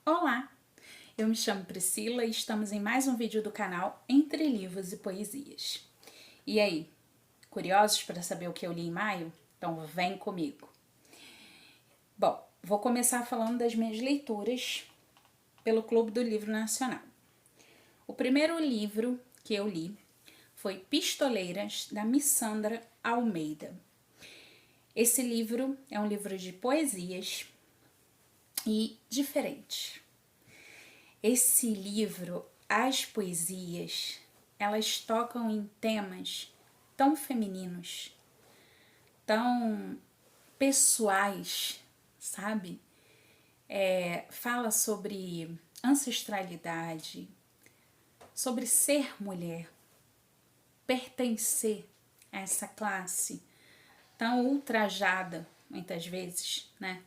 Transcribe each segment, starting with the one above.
Olá, eu me chamo Priscila e estamos em mais um vídeo do canal Entre Livros e Poesias. E aí, curiosos para saber o que eu li em maio? Então vem comigo. Bom, vou começar falando das minhas leituras pelo Clube do Livro Nacional. O primeiro livro que eu li foi Pistoleiras, da Missandra Almeida. Esse livro é um livro de poesias e diferente. Esse livro, as poesias, elas tocam em temas tão femininos, tão pessoais, sabe? Fala sobre ancestralidade, sobre ser mulher, pertencer a essa classe tão ultrajada, muitas vezes, né?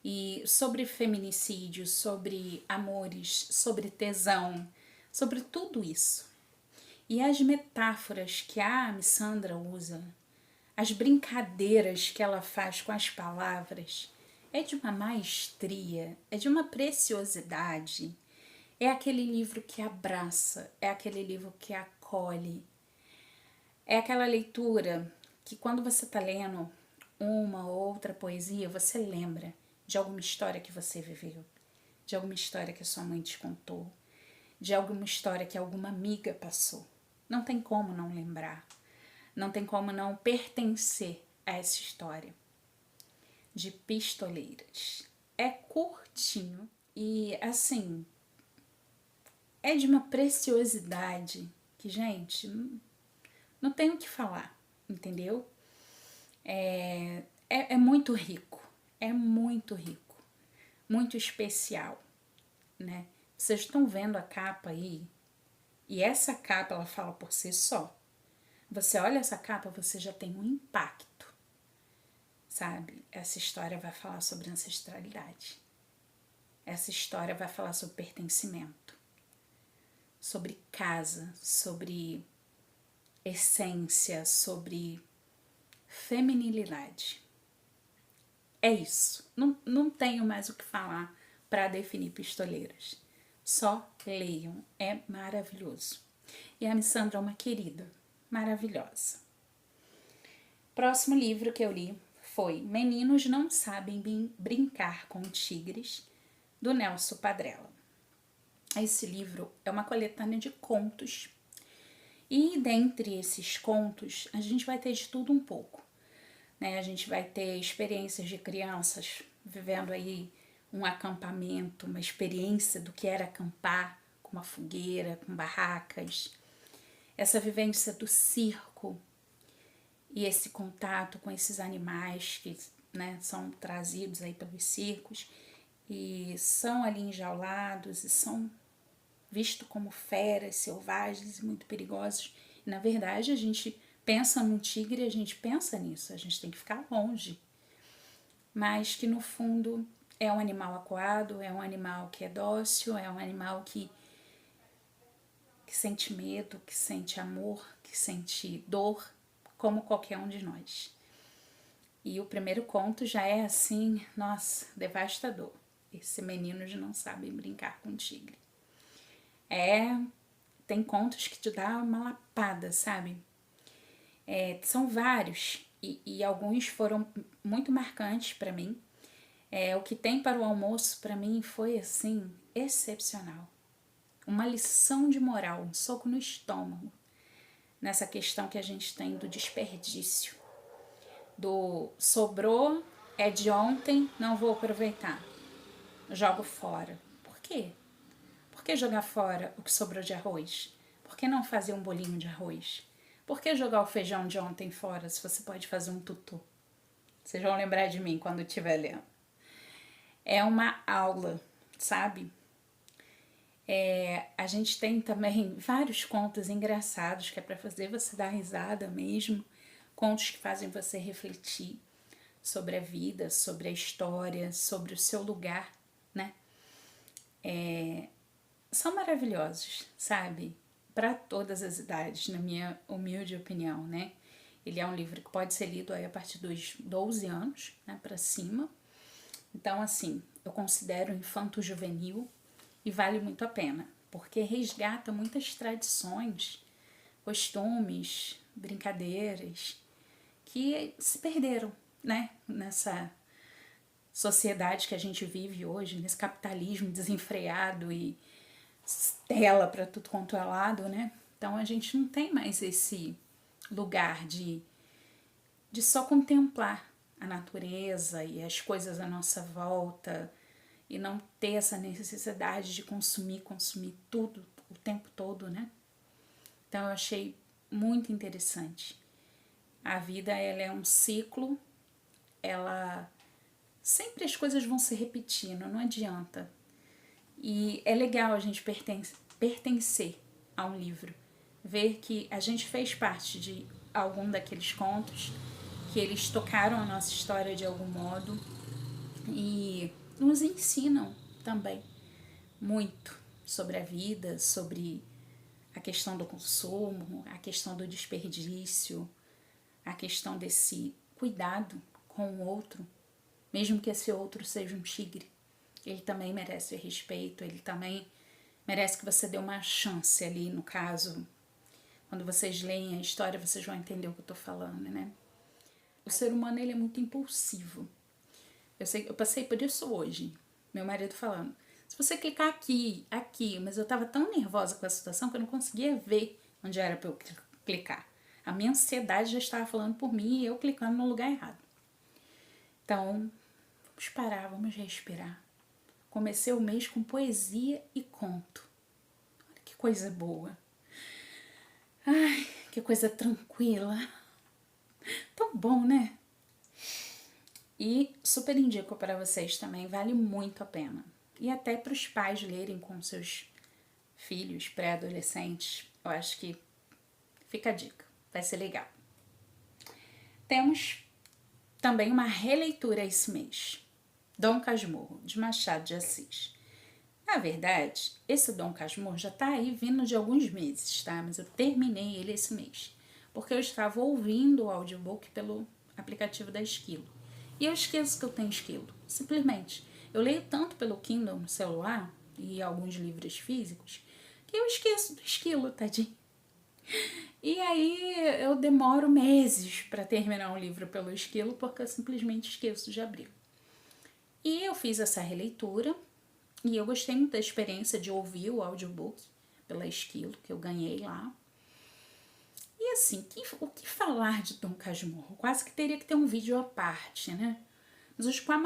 E sobre feminicídio, sobre amores, sobre tesão, sobre tudo isso. E as metáforas que a Missandra usa, as brincadeiras que ela faz com as palavras, é de uma maestria, é de uma preciosidade. É aquele livro que abraça, é aquele livro que acolhe. É aquela leitura que quando você está lendo uma ou outra poesia, você lembra de alguma história que você viveu, de alguma história que a sua mãe te contou, de alguma história que alguma amiga passou. Não tem como não lembrar, não tem como não pertencer a essa história de Pistoleiras. É curtinho e, assim, é de uma preciosidade que, gente, não tem o que falar, entendeu? É muito rico, muito especial, né? Vocês estão vendo a capa aí? E essa capa, ela fala por si só. Você olha essa capa, você já tem um impacto, sabe? Essa história vai falar sobre ancestralidade. Essa história vai falar sobre pertencimento, sobre casa, sobre essência, sobre feminilidade. É isso. Não tenho mais o que falar para definir Pistoleiras. Só leiam. É maravilhoso. E a Missandra é uma querida. Maravilhosa. Próximo livro que eu li foi Meninos Não Sabem Brincar com Tigres, do Nelson Padrella. Esse livro é uma coletânea de contos. E dentre esses contos, a gente vai ter de tudo um pouco. Né? A gente vai ter experiências de crianças vivendo aí um acampamento, uma experiência do que era acampar com uma fogueira, com barracas. Essa vivência do circo e esse contato com esses animais que, né, são trazidos aí pelos circos e são ali enjaulados e são vistos como feras selvagens e muito perigosos. E, na verdade, a gente pensa num tigre, a gente pensa nisso, a gente tem que ficar longe. Mas que no fundo é um animal acuado, é um animal que é dócil, é um animal que sente medo, que sente amor, que sente dor, como qualquer um de nós. E o primeiro conto já é assim, nossa, devastador. Esse meninos não sabem brincar com tigre. Tem contos que te dá uma lapada, sabe? São vários e alguns foram muito marcantes para mim. O que tem para o almoço para mim foi assim excepcional. Uma lição de moral, um soco no estômago nessa questão que a gente tem do desperdício, do sobrou, é de ontem, não vou aproveitar, jogo fora. Por quê? Por que jogar fora o que sobrou de arroz? Por que não fazer um bolinho de arroz? Por que jogar o feijão de ontem fora se você pode fazer um tutu? Vocês vão lembrar de mim quando estiver lendo. É uma aula, sabe? A gente tem também vários contos engraçados que é para fazer você dar risada mesmo. Contos que fazem você refletir sobre a vida, sobre a história, sobre o seu lugar, né? São maravilhosos, sabe? Para todas as idades, na minha humilde opinião, né? Ele é um livro que pode ser lido aí a partir dos 12 anos, né, para cima. Então, assim, eu considero infanto-juvenil e vale muito a pena, porque resgata muitas tradições, costumes, brincadeiras que se perderam, né? Nessa sociedade que a gente vive hoje, nesse capitalismo desenfreado e tela para tudo quanto é lado, né? Então a gente não tem mais esse lugar de só contemplar a natureza e as coisas à nossa volta e não ter essa necessidade de consumir tudo o tempo todo, né? Então eu achei muito interessante. A vida, ela é um ciclo, ela sempre as coisas vão se repetindo, não adianta. E é legal a gente pertencer a um livro, ver que a gente fez parte de algum daqueles contos, que eles tocaram a nossa história de algum modo e nos ensinam também muito sobre a vida, sobre a questão do consumo, a questão do desperdício, a questão desse cuidado com o outro, mesmo que esse outro seja um tigre. Ele também merece respeito, ele também merece que você dê uma chance ali, no caso. Quando vocês leem a história, vocês vão entender o que eu tô falando, né? O ser humano, ele é muito impulsivo. Eu passei por isso hoje. Meu marido falando, se você clicar aqui, mas eu tava tão nervosa com a situação que eu não conseguia ver onde era pra eu clicar. A minha ansiedade já estava falando por mim e eu clicando no lugar errado. Então, vamos parar, vamos respirar. Comecei o mês com poesia e conto. Olha que coisa boa. Ai, que coisa tranquila. Tão bom, né? E super indico para vocês também, vale muito a pena. E até para os pais lerem com seus filhos pré-adolescentes, eu acho que fica a dica, vai ser legal. Temos também uma releitura esse mês, Dom Casmurro, de Machado de Assis. Na verdade, esse Dom Casmurro já tá aí vindo de alguns meses, tá? Mas eu terminei ele esse mês, porque eu estava ouvindo o audiobook pelo aplicativo da Esquilo. E eu esqueço que eu tenho Esquilo, simplesmente. Eu leio tanto pelo Kindle no celular e alguns livros físicos que eu esqueço do Esquilo, tadinho. E aí eu demoro meses para terminar um livro pelo Esquilo porque eu simplesmente esqueço de abrir. E eu fiz essa releitura e eu gostei muito da experiência de ouvir o audiobook pela Esquilo, que eu ganhei lá. E assim, o que falar de Dom Casmurro? Quase que teria que ter um vídeo à parte, né? Mas hoje com a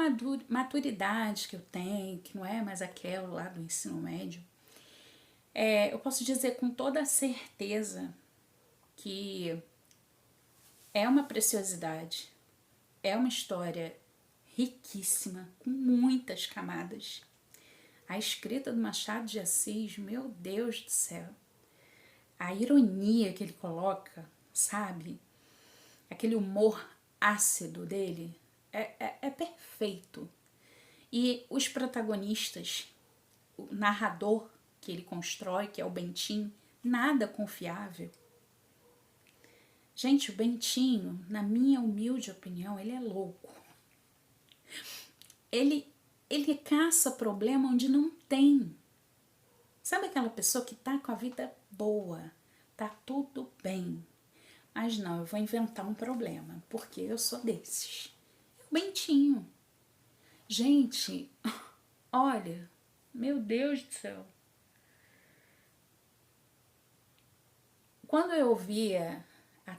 maturidade que eu tenho, que não é mais aquela lá do ensino médio, eu posso dizer com toda a certeza que é uma preciosidade, é uma história riquíssima, com muitas camadas. A escrita do Machado de Assis, meu Deus do céu, a ironia que ele coloca, sabe? Aquele humor ácido dele é perfeito. E os protagonistas, o narrador que ele constrói, que é o Bentinho, nada confiável. Gente, o Bentinho, na minha humilde opinião, ele é louco. Ele caça problema onde não tem. Sabe aquela pessoa que tá com a vida boa, tá tudo bem, mas não, eu vou inventar um problema, porque eu sou desses. É o Bentinho. Gente, olha, meu Deus do céu. Quando eu ouvia a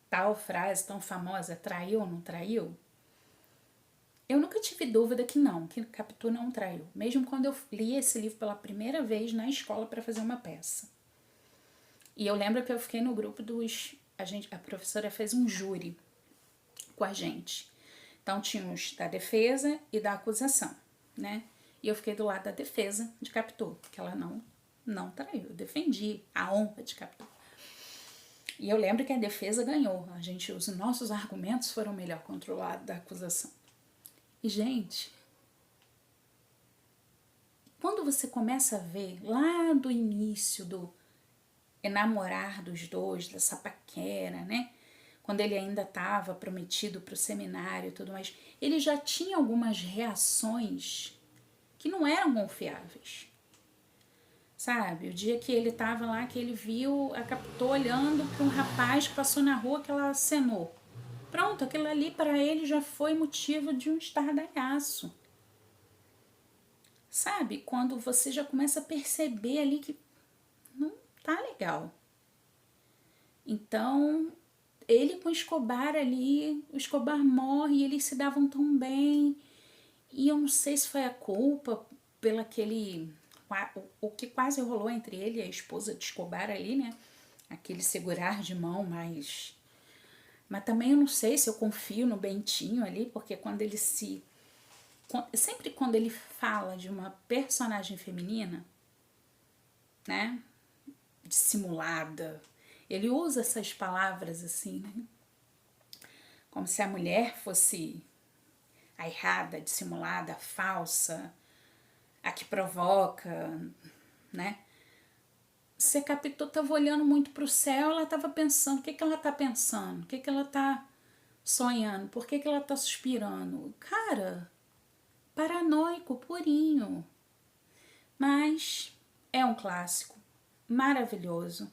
tal frase tão famosa, traiu ou não traiu, eu nunca tive dúvida que não, que Capitu não traiu. Mesmo quando eu li esse livro pela primeira vez na escola para fazer uma peça. E eu lembro que eu fiquei no grupo dos... A professora fez um júri com a gente. Então tinha os da defesa e da acusação, né? E eu fiquei do lado da defesa de Capitu, que ela não traiu. Eu defendi a honra de Capitu. E eu lembro que a defesa ganhou. Os nossos argumentos foram melhor contra o lado da acusação. E, gente, quando você começa a ver lá do início do enamorar dos dois, dessa paquera, né? quando ele ainda estava prometido para o seminário e tudo mais, ele já tinha algumas reações que não eram confiáveis. Sabe, o dia que ele estava lá, que ele viu, a captou olhando para um rapaz que passou na rua que ela acenou. Pronto, aquilo ali para ele já foi motivo de um estardalhaço. Sabe, quando você já começa a perceber ali que não tá legal. Então, ele com o Escobar ali, o Escobar morre e eles se davam tão bem. E eu não sei se foi a culpa pelo aquele... O que quase rolou entre ele e a esposa de Escobar ali, né? Aquele segurar de mão, mas também eu não sei se eu confio no Bentinho ali, porque quando ele se... Sempre quando ele fala de uma personagem feminina, né? Dissimulada, ele usa essas palavras assim, né? Como se a mulher fosse a errada, a dissimulada, a falsa, a que provoca, né? Se a Capitu estava olhando muito para o céu, ela estava pensando, o que ela está pensando? O que ela está sonhando? Por que ela está suspirando? Cara, paranoico, purinho. Mas é um clássico, maravilhoso.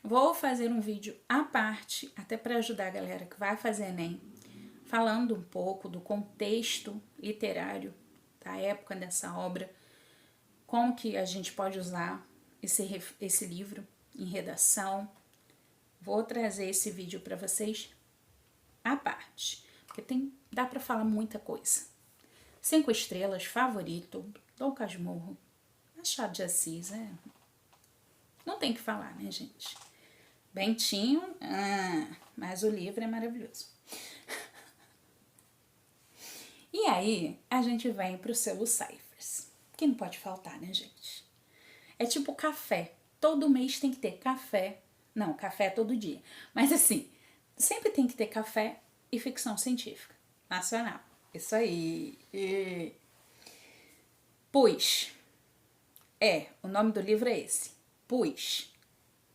Vou fazer um vídeo à parte, até para ajudar a galera que vai fazer Enem, falando um pouco do contexto literário da época dessa obra, como que a gente pode usar esse livro em redação. Vou trazer esse vídeo para vocês à parte, porque dá para falar muita coisa. 5 estrelas, favorito, Dom Casmurro, Machado de Assis, não tem que falar, né, gente? Bentinho, mas o livro é maravilhoso. E aí, a gente vem pro selo Cyphers, que não pode faltar, né, gente? É tipo café. Todo mês tem que ter café. Não, café é todo dia. Mas assim, sempre tem que ter café e ficção científica nacional. Isso aí. Pois. O nome do livro é esse. Pois.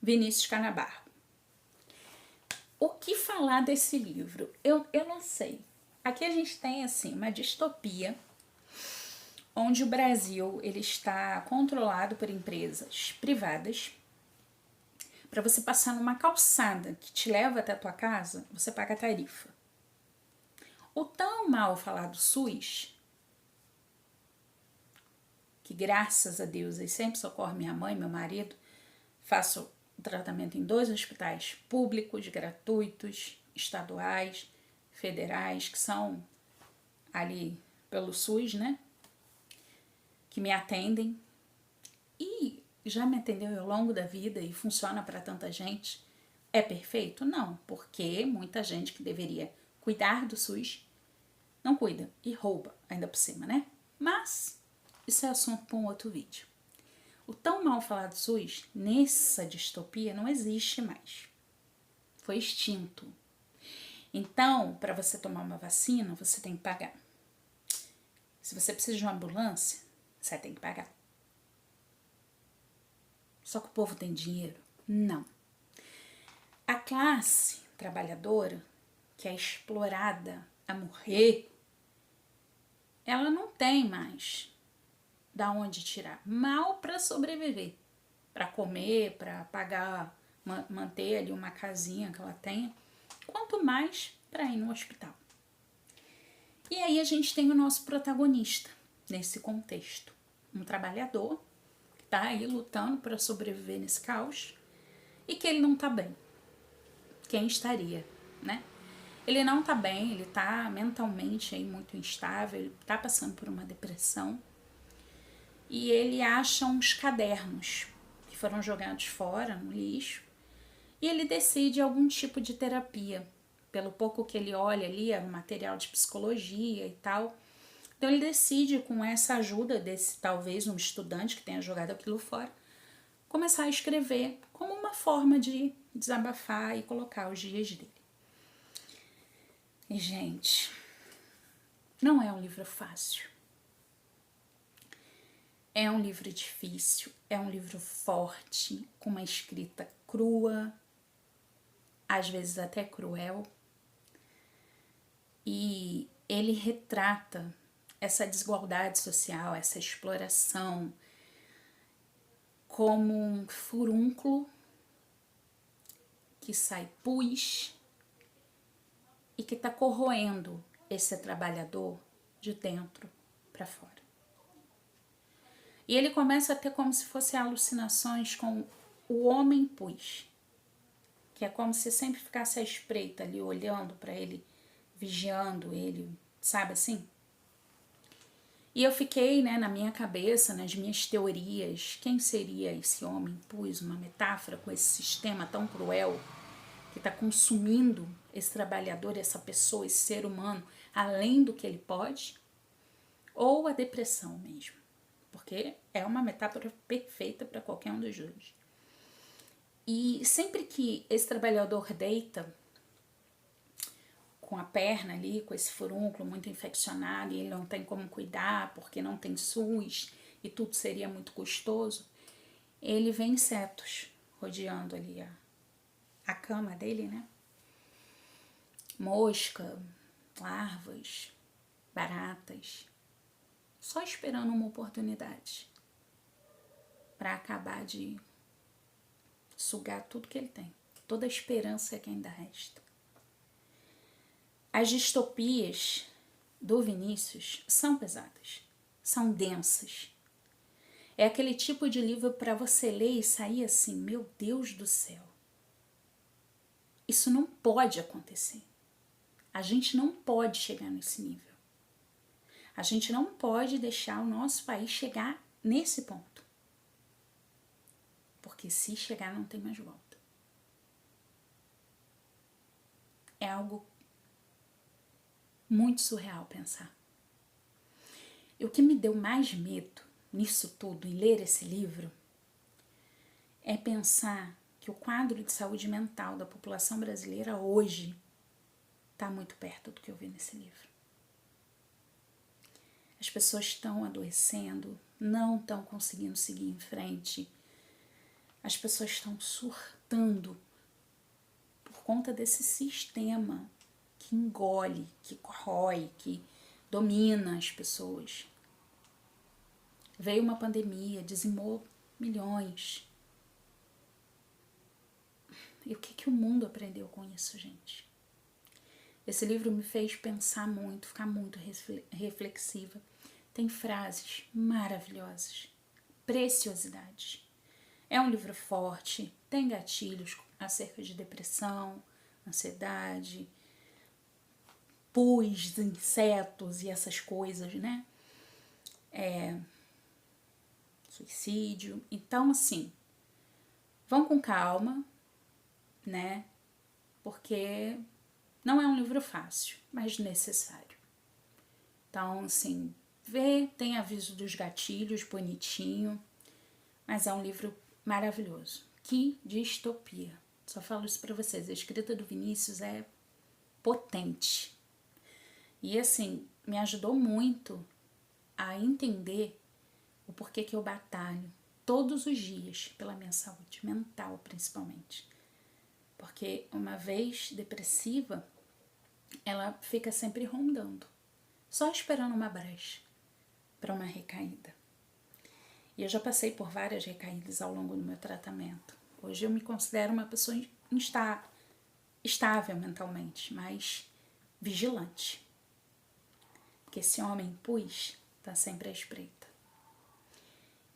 Vinícius Canabarro. O que falar desse livro? Eu não sei. Aqui a gente tem, assim, uma distopia onde o Brasil ele está controlado por empresas privadas. Para você passar numa calçada que te leva até a tua casa, você paga tarifa. O tão mal falado SUS, que graças a Deus aí sempre socorre minha mãe, meu marido, faço tratamento em 2 hospitais públicos, gratuitos, estaduais, federais, que são ali pelo SUS, né? Que me atendem. E já me atendeu ao longo da vida e funciona para tanta gente. É perfeito? Não, porque muita gente que deveria cuidar do SUS não cuida e rouba ainda por cima, né? Mas isso é assunto para um outro vídeo. O tão mal falado SUS, nessa distopia, não existe mais. Foi extinto. Então, para você tomar uma vacina, você tem que pagar. Se você precisa de uma ambulância, você tem que pagar. Só que o povo tem dinheiro? Não. A classe trabalhadora, que é explorada a morrer, ela não tem mais da onde tirar. Mal para sobreviver, para comer, para pagar, manter ali uma casinha que ela tenha, quanto mais para ir no hospital. E aí a gente tem o nosso protagonista nesse contexto, um trabalhador que está aí lutando para sobreviver nesse caos e que ele não está bem. Quem estaria, né? Ele não tá bem, ele tá mentalmente aí muito instável, ele tá passando por uma depressão. E ele acha uns cadernos que foram jogados fora, no lixo. E ele decide algum tipo de terapia. Pelo pouco que ele olha ali, é um material de psicologia e tal. Então ele decide, com essa ajuda desse talvez um estudante que tenha jogado aquilo fora, começar a escrever como uma forma de desabafar e colocar os dias dele. E, gente, não é um livro fácil. É um livro difícil, é um livro forte, com uma escrita crua, às vezes até cruel, e ele retrata essa desigualdade social, essa exploração, como um furúnculo que sai pus e que está corroendo esse trabalhador de dentro para fora. E ele começa a ter como se fossem alucinações com o homem pus, que é como se sempre ficasse à espreita ali, olhando para ele, vigiando ele, sabe assim? E eu fiquei, né, na minha cabeça, nas minhas teorias, quem seria esse homem pus, uma metáfora com esse sistema tão cruel que está consumindo esse trabalhador, essa pessoa, esse ser humano, além do que ele pode? Ou a depressão mesmo? Porque é uma metáfora perfeita para qualquer um dos dois. E sempre que esse trabalhador deita com a perna ali, com esse furúnculo muito infeccionado, e ele não tem como cuidar porque não tem SUS e tudo seria muito custoso, ele vê insetos rodeando ali a cama dele, né? Mosca, larvas, baratas, só esperando uma oportunidade para acabar de sugar tudo que ele tem. Toda a esperança é que ainda resta. As distopias do Vinícius são pesadas, são densas. É aquele tipo de livro para você ler e sair assim, meu Deus do céu. Isso não pode acontecer. A gente não pode chegar nesse nível. A gente não pode deixar o nosso país chegar nesse ponto. Porque se chegar, não tem mais volta. É algo muito surreal pensar. E o que me deu mais medo nisso tudo, em ler esse livro, é pensar que o quadro de saúde mental da população brasileira hoje está muito perto do que eu vi nesse livro. As pessoas estão adoecendo, não estão conseguindo seguir em frente. As pessoas estão surtando por conta desse sistema que engole, que corrói, que domina as pessoas. Veio uma pandemia, dizimou milhões. E o que o mundo aprendeu com isso, gente? Esse livro me fez pensar muito, ficar muito reflexiva. Tem frases maravilhosas, preciosidades. É um livro forte, tem gatilhos acerca de depressão, ansiedade, pus, insetos e essas coisas, né? Suicídio. Então, assim, vão com calma, né? Porque não é um livro fácil, mas necessário. Então, assim, tem aviso dos gatilhos, bonitinho, mas é um livro maravilhoso. Que distopia. Só falo isso pra vocês, a escrita do Vinícius é potente. E, assim, me ajudou muito a entender o porquê que eu batalho todos os dias pela minha saúde mental, principalmente. Porque uma vez depressiva, ela fica sempre rondando, só esperando uma brecha para uma recaída. E eu já passei por várias recaídas ao longo do meu tratamento. Hoje eu me considero uma pessoa estável mentalmente, mas vigilante. Porque esse homem pus está sempre à espreita.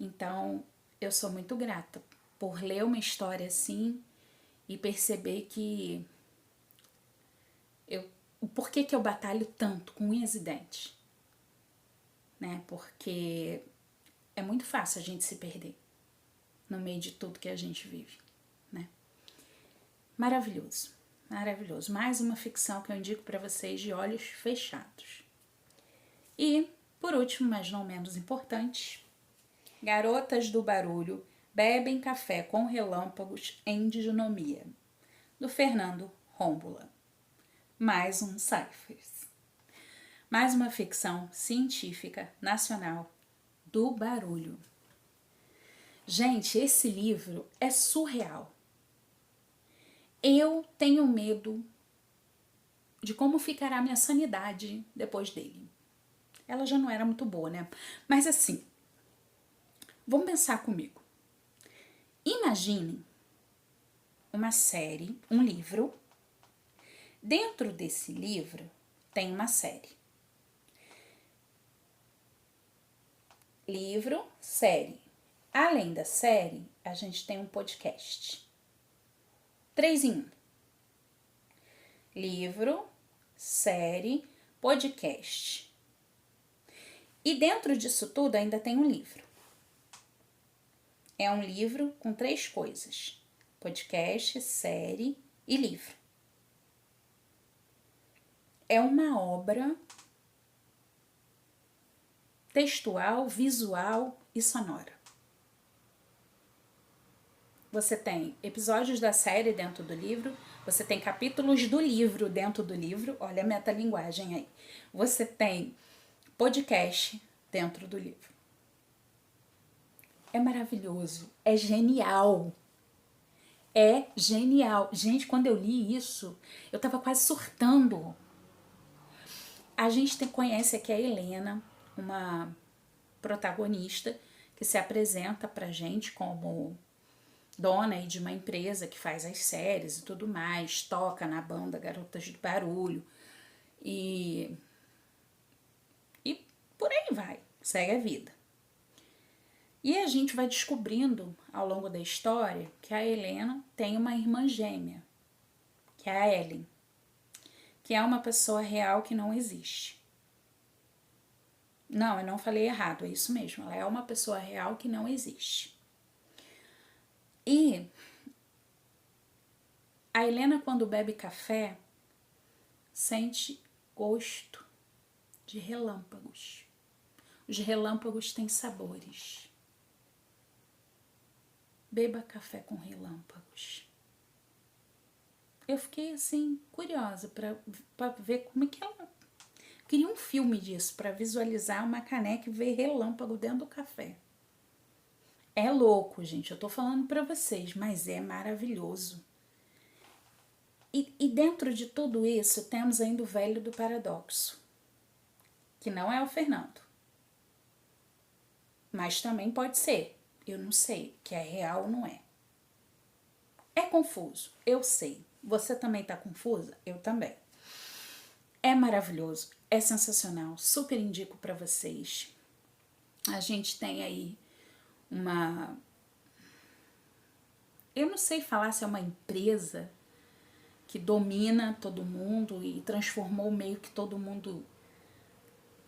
Então, eu sou muito grata por ler uma história assim e perceber que o porquê que eu batalho tanto com unhas e dentes, né? Porque é muito fácil a gente se perder no meio de tudo que a gente vive, né? Maravilhoso, maravilhoso. Mais uma ficção que eu indico para vocês de olhos fechados. E, por último, mas não menos importante, Garotas do Barulho bebem café com relâmpagos em diginomia, do Fernando Rómbula. Mais um Cyphers. Mais uma ficção científica nacional do barulho. Gente, esse livro é surreal. Eu tenho medo de como ficará a minha sanidade depois dele. Ela já não era muito boa, né? Mas assim, vamos pensar comigo. Imaginem uma série, um livro. Dentro desse livro tem uma série. Livro, série. Além da série, a gente tem um podcast. 3 em 1. Livro, série, podcast. E dentro disso tudo ainda tem um livro. É um livro com 3 coisas: podcast, série e livro. É uma obra textual, visual e sonora. Você tem episódios da série dentro do livro, você tem capítulos do livro dentro do livro, olha a metalinguagem aí. Você tem podcast dentro do livro. É maravilhoso, é genial. É genial. Gente, quando eu li isso, eu tava quase surtando. A gente conhece aqui a Helena, uma protagonista que se apresenta pra gente como dona aí de uma empresa que faz as séries e tudo mais, toca na banda Garotas do Barulho e por aí vai, segue a vida. E a gente vai descobrindo ao longo da história que a Helena tem uma irmã gêmea, que é a Ellen, que é uma pessoa real que não existe. Não, eu não falei errado, é isso mesmo, ela é uma pessoa real que não existe. E a Helena, quando bebe café, sente gosto de relâmpagos. Os relâmpagos têm sabores. Beba café com relâmpagos. Eu fiquei assim, curiosa para ver como é que ela... Queria um filme disso, para visualizar uma caneca e ver relâmpago dentro do café. É louco, gente, eu tô falando para vocês, mas é maravilhoso. E dentro de tudo isso, temos ainda o velho do paradoxo, que não é o Fernando. Mas também pode ser, eu não sei, que é real ou não é. É confuso, eu sei. Você também tá confusa? Eu também. É maravilhoso, é sensacional, super indico para vocês. A gente tem aí uma... Eu não sei falar se é uma empresa que domina todo mundo e transformou meio que todo mundo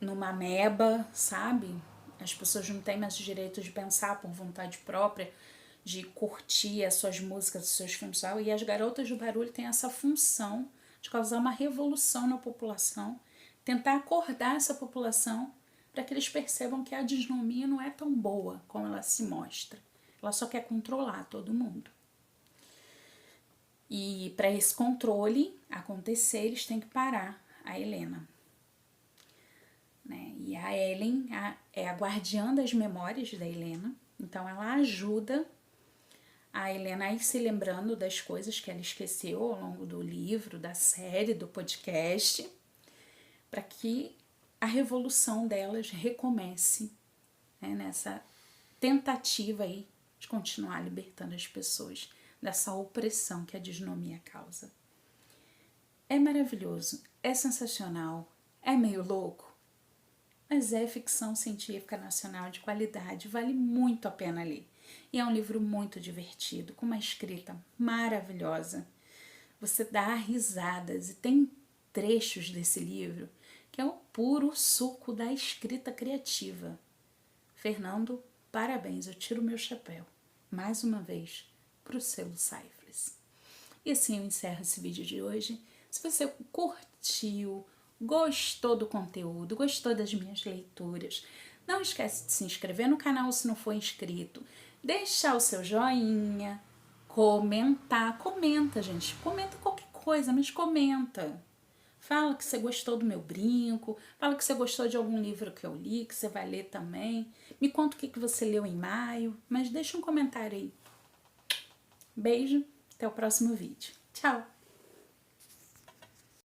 numa ameba, sabe? As pessoas não têm mais o direito de pensar por vontade própria, de curtir as suas músicas, os seus filmes, e as Garotas do Barulho têm essa função de causar uma revolução na população, tentar acordar essa população para que eles percebam que a desnomia não é tão boa como ela se mostra. Ela só quer controlar todo mundo. E para esse controle acontecer, eles têm que parar a Helena. Né? E a Ellen é a guardiã das memórias da Helena, então ela ajuda a Helena a ir se lembrando das coisas que ela esqueceu ao longo do livro, da série, do podcast, para que a revolução delas recomece, né, nessa tentativa aí de continuar libertando as pessoas dessa opressão que a desnomia causa. É maravilhoso, é sensacional, é meio louco, mas é ficção científica nacional de qualidade, vale muito a pena ler. E é um livro muito divertido, com uma escrita maravilhosa. Você dá risadas e tem trechos desse livro que é o puro suco da escrita criativa. Fernando, parabéns, eu tiro meu chapéu, mais uma vez, para o selo Cifras. E assim eu encerro esse vídeo de hoje. Se você curtiu, gostou do conteúdo, gostou das minhas leituras, não esquece de se inscrever no canal se não for inscrito, deixar o seu joinha, comenta, gente, comenta qualquer coisa, mas comenta. Fala que você gostou do meu brinco, fala que você gostou de algum livro que eu li, que você vai ler também. Me conta o que você leu em maio, mas deixa um comentário aí. Beijo, até o próximo vídeo. Tchau!